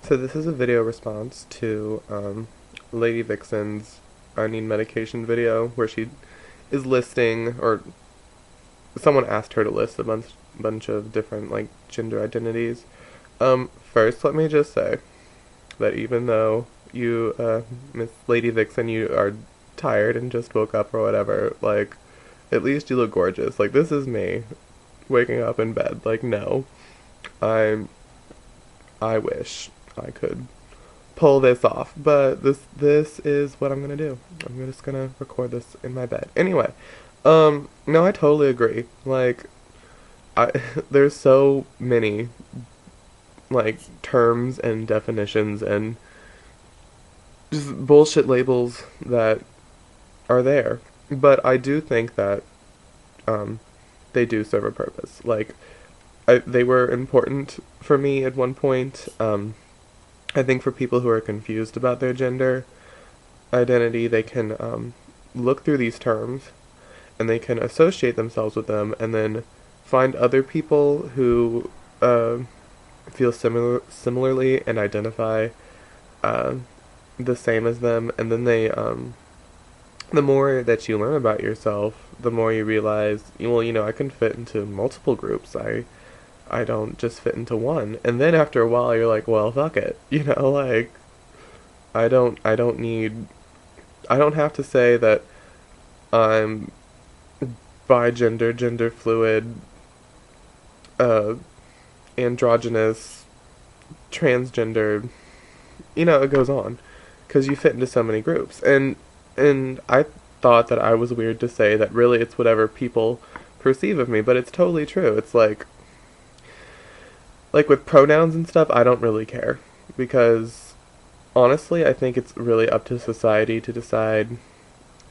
So this is a video response to Lady Vixen's I Need Medication video where she is listing, or someone asked her to list a bunch of different like gender identities. First, let me just say that even though you, Miss Lady Vixen, you are tired and just woke up or whatever, like, at least you look gorgeous. Like, this is me waking up in bed. Like, no, I'm I wish I could pull this off, but this is what I'm gonna do. I'm just gonna record this in my bed. Anyway, no, I totally agree. Like, I there's so many like terms and definitions and just bullshit labels that are there, but I do think that um they do serve a purpose. Like, they were important for me at one point. I think for people who are confused about their gender identity, they can look through these terms and they can associate themselves with them and then find other people who feel similarly and identify uh, the same as them, and then the more that you learn about yourself, the more you realize, well, I can fit into multiple groups. I don't just fit into one. And then after a while you're like, well, fuck it. Like, I don't have to say that I'm bigender, gender fluid, uh androgynous, transgender. It goes on because you fit into so many groups. And I thought that I was weird to say that really it's whatever people perceive of me, but it's totally true. It's like with pronouns and stuff, I don't really care because honestly, I think it's really up to society to decide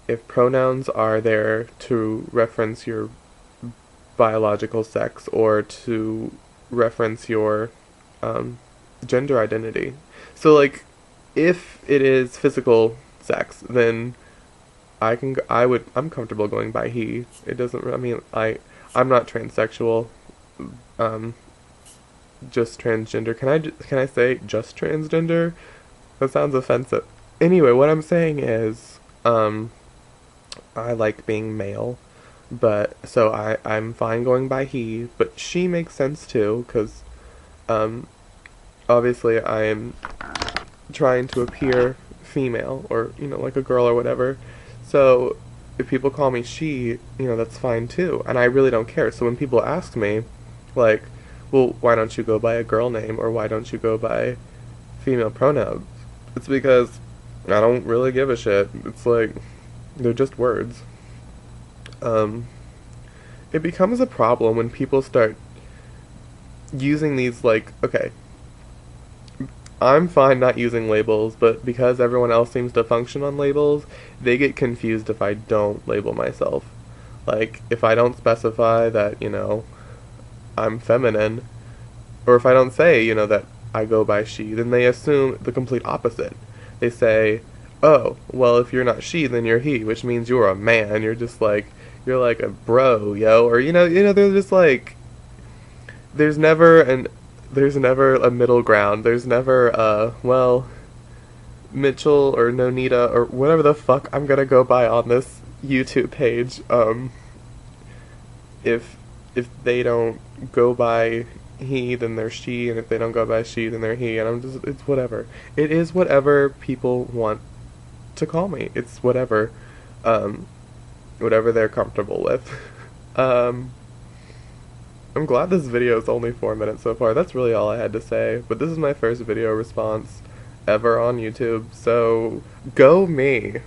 if pronouns are there to reference your biological sex or to reference your gender identity. So, like, if it is physical sex, then I'm comfortable going by he. It doesn't, I mean, I'm not transsexual. Um, just transgender. Can I say just transgender? That sounds offensive. Anyway, what I'm saying is, I like being male, but so I'm fine going by he, but she makes sense too, because obviously I am trying to appear female, or like a girl or whatever. So if people call me she, that's fine too, and I really don't care. So when people ask me, like, well, why don't you go by a girl name, or why don't you go by female pronouns? It's because I don't really give a shit. It's like, they're just words. Um, it becomes a problem when people start using these, like, okay, I'm fine not using labels, but because everyone else seems to function on labels, they get confused if I don't label myself. Like, if I don't specify that, I'm feminine, or if I don't say, that I go by she, then they assume the complete opposite. They say, oh, well, if you're not she, then you're he, which means you're a man. You're like a bro, yo, or they're just like, there's never there's never a middle ground. There's never well, Mitchell or Nonita or whatever the fuck I'm gonna go by on this YouTube page. If they don't go by he, then they're she, and if they don't go by she, then they're he, and it's whatever. It is whatever people want to call me. It's whatever, whatever they're comfortable with. um, I'm glad this video is only 4 minutes so far. That's really all I had to say, but this is my first video response ever on YouTube, so go me.